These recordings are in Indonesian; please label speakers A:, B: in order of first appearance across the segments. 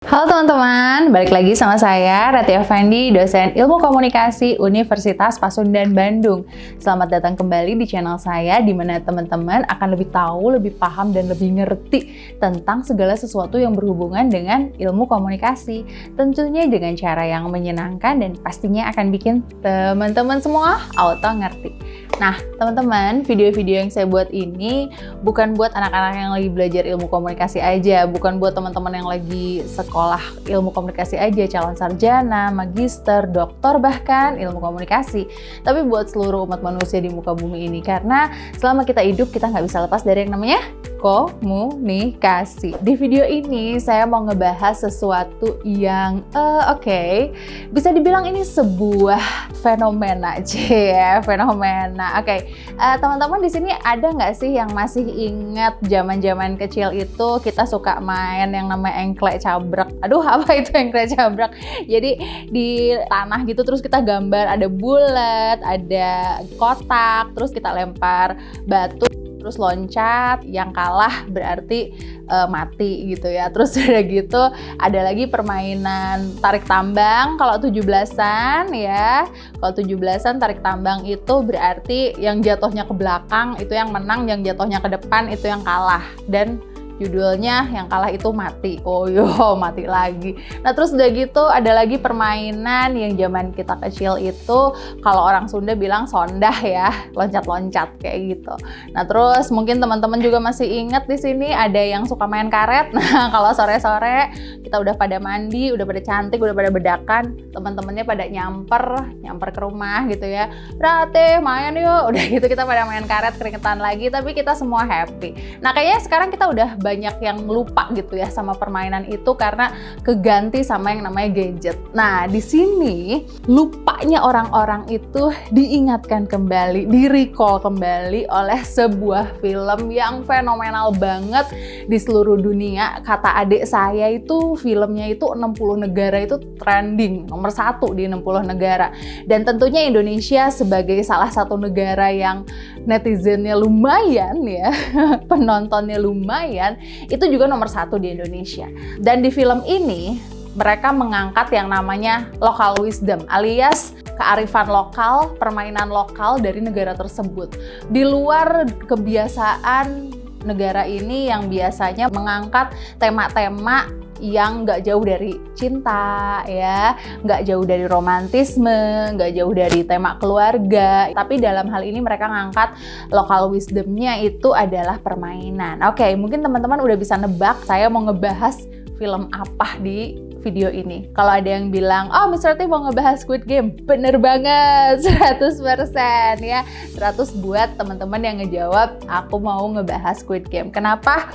A: Halo teman-teman, balik lagi sama saya Rati Effendi, dosen Ilmu Komunikasi Universitas Pasundan Bandung. Selamat datang kembali di channel saya, di mana teman-teman akan lebih tahu, lebih paham, dan lebih ngerti tentang segala sesuatu yang berhubungan dengan ilmu komunikasi. Tentunya dengan cara yang menyenangkan dan pastinya akan bikin teman-teman semua auto ngerti. Nah, teman-teman, video-video yang saya buat ini bukan buat anak-anak yang lagi belajar ilmu komunikasi aja, bukan buat teman-teman yang lagi sekolah ilmu komunikasi aja, calon sarjana, magister, doktor, bahkan ilmu komunikasi. Tapi buat seluruh umat manusia di muka bumi ini, karena selama kita hidup, kita nggak bisa lepas dari yang namanya komunikasi. Di video ini saya mau ngebahas sesuatu yang bisa dibilang ini sebuah fenomena fenomena. Teman-teman di sini ada nggak sih yang masih ingat zaman-zaman kecil itu kita suka main yang namanya engklek cabrak? Aduh, apa itu engklek cabrak? Jadi di tanah gitu, terus kita gambar ada bulat, ada kotak, terus kita lempar batu, terus loncat, yang kalah berarti mati gitu ya. Terus udah gitu ada lagi permainan tarik tambang kalau 17-an ya. Kalau 17-an tarik tambang itu berarti yang jatuhnya ke belakang itu yang menang, yang jatuhnya ke depan itu yang kalah. Dan judulnya yang kalah itu mati. Mati lagi. Nah, terus udah gitu ada lagi permainan yang zaman kita kecil itu kalau orang Sunda bilang sondah ya, loncat-loncat kayak gitu. Nah, terus mungkin teman-teman juga masih ingat di sini ada yang suka main karet. Nah, kalau sore-sore kita udah pada mandi, udah pada cantik, udah pada bedakan, teman-temannya pada nyamper ke rumah gitu ya. Rate, main yuk. Udah gitu kita pada main karet, keringetan lagi, tapi kita semua happy. Nah, kayaknya sekarang kita udah banyak yang lupa gitu ya sama permainan itu karena keganti sama yang namanya gadget. Nah, di sini lupanya orang-orang itu diingatkan kembali, di-recall kembali oleh sebuah film yang fenomenal banget di seluruh dunia. Kata adik saya itu filmnya itu 60 negara itu trending, nomor 1 di 60 negara. Dan tentunya Indonesia sebagai salah satu negara yang netizennya lumayan ya, penontonnya lumayan, itu juga nomor 1 di Indonesia. Dan di film ini mereka mengangkat yang namanya local wisdom alias kearifan lokal, permainan lokal dari negara tersebut. Di luar kebiasaan negara ini yang biasanya mengangkat tema-tema yang nggak jauh dari cinta ya, nggak jauh dari romantisme, nggak jauh dari tema keluarga. Tapi dalam hal ini mereka ngangkat local wisdomnya itu adalah permainan. Mungkin teman-teman udah bisa nebak saya mau ngebahas film apa di video ini. Kalau ada yang bilang, oh Miss Rati mau ngebahas Squid Game, bener banget, 100% ya. 100 buat teman-teman yang ngejawab, aku mau ngebahas Squid Game. Kenapa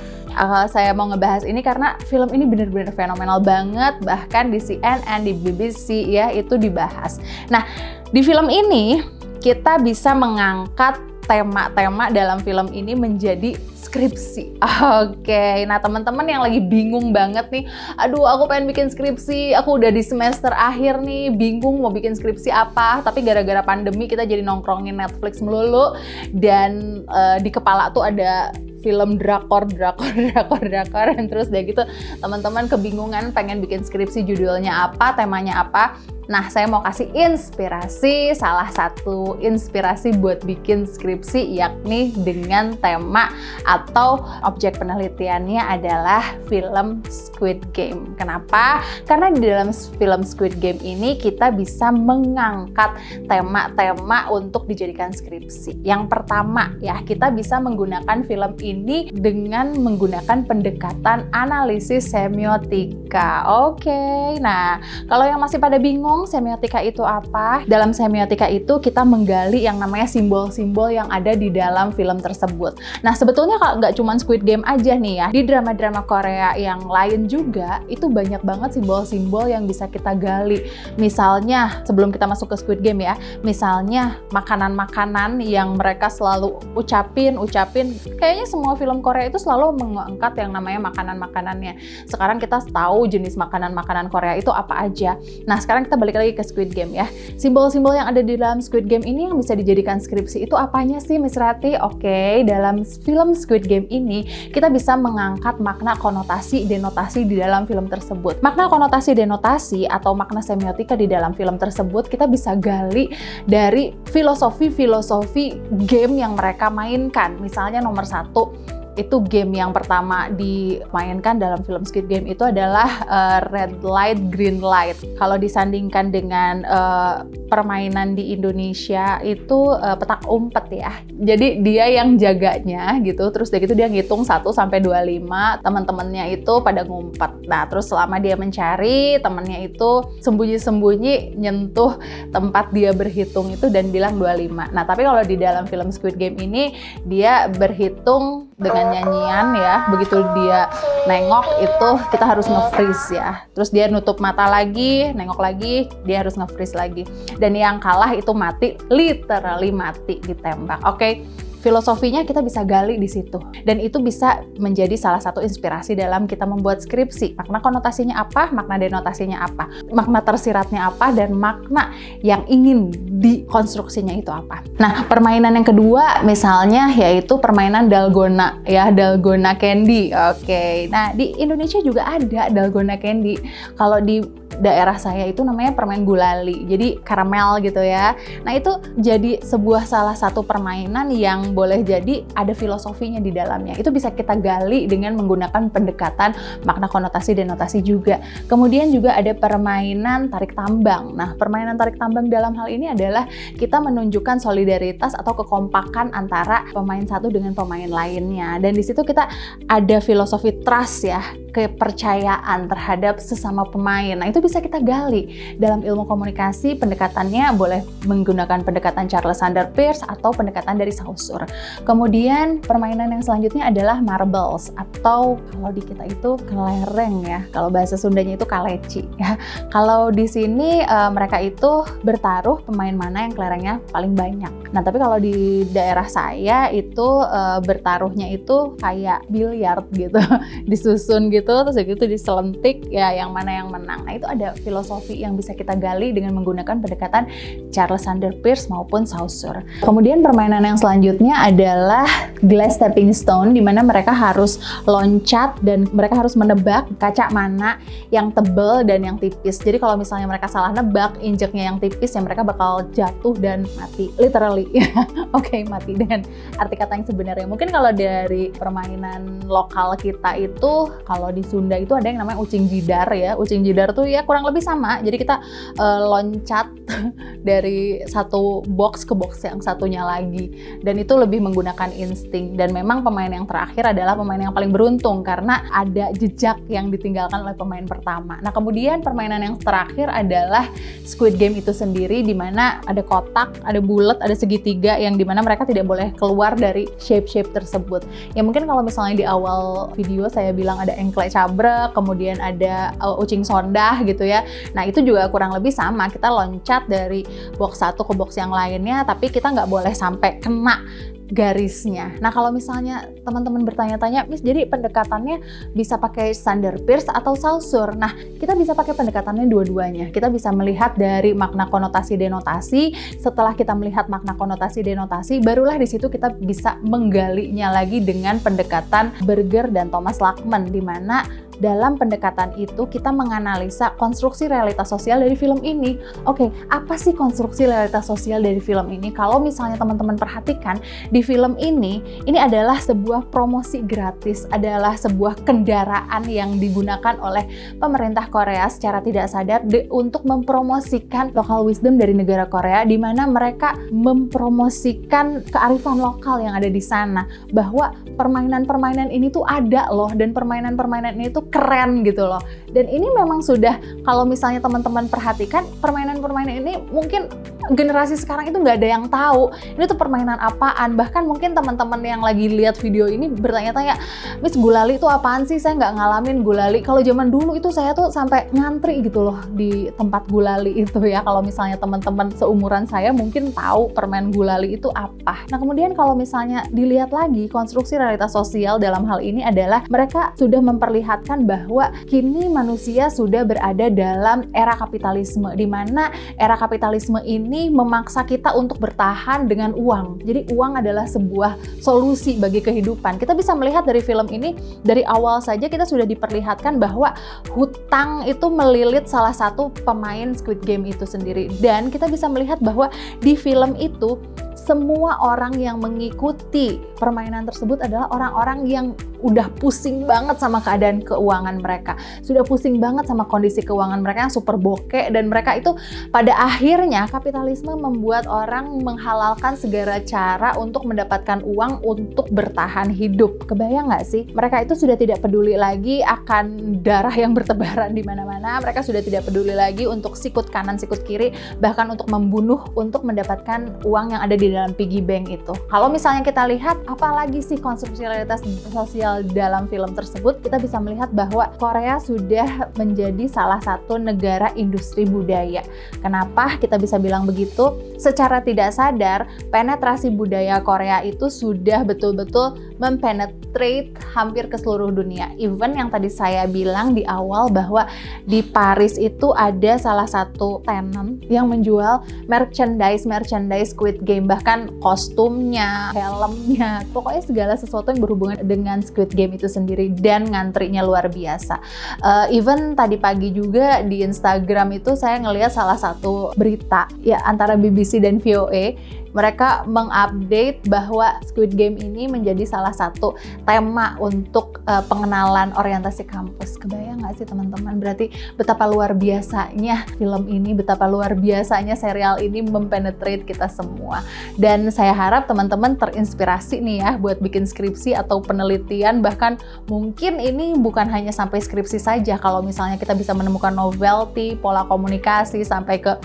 A: saya mau ngebahas ini? Karena film ini bener-bener fenomenal banget, bahkan di CNN, di BBC ya, itu dibahas. Nah, di film ini kita bisa mengangkat tema-tema dalam film ini menjadi skripsi. Nah teman-teman yang lagi bingung banget nih, aduh aku pengen bikin skripsi, aku udah di semester akhir nih, bingung mau bikin skripsi apa, tapi gara-gara pandemi kita jadi nongkrongin Netflix melulu, dan di kepala tuh ada film drakor, dan terus udah gitu teman-teman kebingungan pengen bikin skripsi, judulnya apa, temanya apa. Nah, saya mau kasih inspirasi, salah satu inspirasi buat bikin skripsi yakni dengan tema atau objek penelitiannya adalah film Squid Game. Kenapa? Karena di dalam film Squid Game ini kita bisa mengangkat tema-tema untuk dijadikan skripsi. Yang pertama ya, kita bisa menggunakan film ini dengan menggunakan pendekatan analisis semiotika. Nah, kalau yang masih pada bingung, semiotika itu apa? Dalam semiotika itu kita menggali yang namanya simbol-simbol yang ada di dalam film tersebut. Nah, sebetulnya kalau nggak cuma Squid Game aja nih ya, di drama-drama Korea yang lain juga itu banyak banget simbol-simbol yang bisa kita gali. Misalnya, sebelum kita masuk ke Squid Game ya, misalnya makanan-makanan yang mereka selalu ucapin, kayaknya semua semua film Korea itu selalu mengangkat yang namanya makanan-makanannya. Sekarang kita tahu jenis makanan-makanan Korea itu apa aja. Nah, sekarang kita balik lagi ke Squid Game ya. Simbol-simbol yang ada di dalam Squid Game ini yang bisa dijadikan skripsi itu apanya sih, Miss Rati? Oke, dalam film Squid Game ini kita bisa mengangkat makna konotasi denotasi di dalam film tersebut. Makna konotasi denotasi atau makna semiotika di dalam film tersebut kita bisa gali dari filosofi game yang mereka mainkan. Misalnya nomor 1, itu game yang pertama dimainkan dalam film Squid Game itu adalah red light, green light. Kalau disandingkan dengan permainan di Indonesia itu petak umpet ya. Jadi dia yang jaganya gitu, terus dari itu dia ngitung 1 sampai 25, teman-temannya itu pada ngumpet. Nah, terus selama dia mencari, temannya itu sembunyi-sembunyi nyentuh tempat dia berhitung itu dan bilang 25. Nah, tapi kalau di dalam film Squid Game ini dia berhitung dengan nyanyian ya, begitu dia nengok itu kita harus nge-freeze ya, terus dia nutup mata lagi, nengok lagi, dia harus nge-freeze lagi, dan yang kalah itu mati, literally mati ditembak. Oke. Filosofinya kita bisa gali di situ, dan itu bisa menjadi salah satu inspirasi dalam kita membuat skripsi. Makna konotasinya apa, makna denotasinya apa, makna tersiratnya apa, dan makna yang ingin dikonstruksinya itu apa. Nah, permainan yang kedua misalnya yaitu permainan dalgona ya, dalgona candy. Oke. Nah, di Indonesia juga ada dalgona candy. Kalau di daerah saya itu namanya permen gulali, jadi karamel gitu ya. Nah, itu jadi sebuah salah satu permainan yang boleh jadi ada filosofinya di dalamnya. Itu bisa kita gali dengan menggunakan pendekatan makna konotasi denotasi juga. Kemudian juga ada permainan tarik tambang. Nah, permainan tarik tambang dalam hal ini adalah kita menunjukkan solidaritas atau kekompakan antara pemain satu dengan pemain lainnya. Dan di situ kita ada filosofi trust ya, kepercayaan terhadap sesama pemain. Nah, itu bisa kita gali dalam ilmu komunikasi. Pendekatannya boleh menggunakan pendekatan Charles Sanders Peirce atau pendekatan dari Saussure. Kemudian permainan yang selanjutnya adalah marbles, atau kalau di kita itu kelereng ya, kalau bahasa Sundanya itu kaleci ya. Kalau di sini mereka itu bertaruh pemain mana yang kelerengnya paling banyak. Nah, tapi kalau di daerah saya itu bertaruhnya itu kayak biliar gitu disusun gitu, terus gitu diselentik ya, yang mana yang menang. Nah, itu ada filosofi yang bisa kita gali dengan menggunakan pendekatan Charles Sanders Peirce maupun Saussure. Kemudian permainan yang selanjutnya adalah glass stepping stone, di mana mereka harus loncat dan mereka harus menebak kaca mana yang tebal dan yang tipis. Jadi kalau misalnya mereka salah nebak, injeknya yang tipis, ya mereka bakal jatuh dan mati, literally. Oke, mati dengan arti kata yang sebenarnya. Mungkin kalau dari permainan lokal kita itu, kalau di Sunda itu ada yang namanya ucing jidar ya. Ucing jidar tuh ya kurang lebih sama. Jadi kita loncat dari satu box ke box yang satunya lagi. Dan itu lebih menggunakan insting. Dan memang pemain yang terakhir adalah pemain yang paling beruntung karena ada jejak yang ditinggalkan oleh pemain pertama. Nah, kemudian permainan yang terakhir adalah Squid Game itu sendiri, di mana ada kotak, ada bulat, ada segitiga, yang dimana mereka tidak boleh keluar dari shape-shape tersebut. Ya mungkin kalau misalnya di awal video saya bilang ada engklek cabrek, kemudian ada ucing sondah gitu ya. Nah, itu juga kurang lebih sama. Kita loncat dari box satu ke box yang lainnya, tapi kita nggak boleh sampai kena garisnya. Nah, kalau misalnya teman-teman bertanya-tanya, Miss, jadi pendekatannya bisa pakai Sanders Peirce atau Saussure? Nah, kita bisa pakai pendekatannya dua-duanya. Kita bisa melihat dari makna konotasi denotasi. Setelah kita melihat makna konotasi denotasi, barulah di situ kita bisa menggalinya lagi dengan pendekatan Berger dan Thomas Lackman, di mana dalam pendekatan itu kita menganalisa konstruksi realitas sosial dari film ini. Oke, apa sih konstruksi realitas sosial dari film ini? Kalau misalnya teman-teman perhatikan, di film ini adalah sebuah promosi gratis, adalah sebuah kendaraan yang digunakan oleh pemerintah Korea secara tidak sadar untuk mempromosikan local wisdom dari negara Korea, di mana mereka mempromosikan kearifan lokal yang ada di sana, bahwa permainan-permainan ini tuh ada loh, dan permainan-permainan ini tuh keren gitu loh. Dan ini memang sudah, kalau misalnya teman-teman perhatikan, permainan-permainan ini mungkin generasi sekarang itu nggak ada yang tahu ini tuh permainan apaan. Bahkan mungkin teman-teman yang lagi lihat video ini bertanya-tanya, Miss gulali itu apaan sih? Saya nggak ngalamin gulali. Kalau zaman dulu itu saya tuh sampai ngantri gitu loh di tempat gulali itu ya. Kalau misalnya teman-teman seumuran saya mungkin tahu permen gulali itu apa. Nah kemudian kalau misalnya dilihat lagi, konstruksi realitas sosial dalam hal ini adalah mereka sudah memperlihatkan bahwa kini manusia sudah berada dalam era kapitalisme, di mana era kapitalisme ini memaksa kita untuk bertahan dengan uang. Jadi uang adalah sebuah solusi bagi kehidupan. Kita bisa melihat dari film ini, dari awal saja kita sudah diperlihatkan bahwa hutang itu melilit salah satu pemain Squid Game itu sendiri. Dan kita bisa melihat bahwa di film itu semua orang yang mengikuti permainan tersebut adalah orang-orang yang udah pusing banget sama keadaan keuangan mereka, sudah pusing banget sama kondisi keuangan mereka yang super bokeh, dan mereka itu pada akhirnya kapitalisme membuat orang menghalalkan segala cara untuk mendapatkan uang untuk bertahan hidup. Kebayang nggak sih? Mereka itu sudah tidak peduli lagi akan darah yang bertebaran di mana-mana, mereka sudah tidak peduli lagi untuk sikut kanan sikut kiri, bahkan untuk membunuh untuk mendapatkan uang yang ada di dalam piggy bank itu. Kalau misalnya kita lihat apalagi sih konstruksi realitas sosial dalam film tersebut, kita bisa melihat bahwa Korea sudah menjadi salah satu negara industri budaya. Kenapa kita bisa bilang begitu? Secara tidak sadar, penetrasi budaya Korea itu sudah betul-betul mempenetrate hampir ke seluruh dunia. Even yang tadi saya bilang di awal bahwa di Paris itu ada salah satu tenant yang menjual merchandise Squid Game, bahkan kostumnya, helmnya, pokoknya segala sesuatu yang berhubungan dengan Squid Game itu sendiri, dan ngantrinya luar biasa. Even tadi pagi juga di Instagram itu saya ngelihat salah satu berita ya antara BBC dan VOA. Mereka mengupdate bahwa Squid Game ini menjadi salah satu tema untuk pengenalan orientasi kampus. Kebayang nggak sih teman-teman? Berarti betapa luar biasanya film ini, betapa luar biasanya serial ini mempenetrate kita semua. Dan saya harap teman-teman terinspirasi nih ya buat bikin skripsi atau penelitian, bahkan mungkin ini bukan hanya sampai skripsi saja. Kalau misalnya kita bisa menemukan novelty, pola komunikasi, sampai ke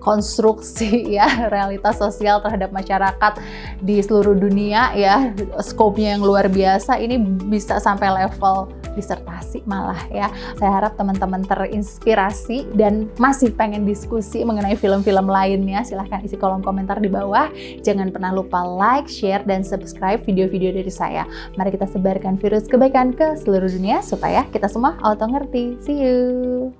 A: konstruksi ya realitas sosial terhadap masyarakat di seluruh dunia ya, skopnya yang luar biasa, ini bisa sampai level disertasi malah ya. Saya harap teman-teman terinspirasi dan masih pengen diskusi mengenai film-film lainnya, silahkan isi kolom komentar di bawah. Jangan pernah lupa like, share, dan subscribe video-video dari saya. Mari kita sebarkan virus kebaikan ke seluruh dunia supaya kita semua auto ngerti. See you!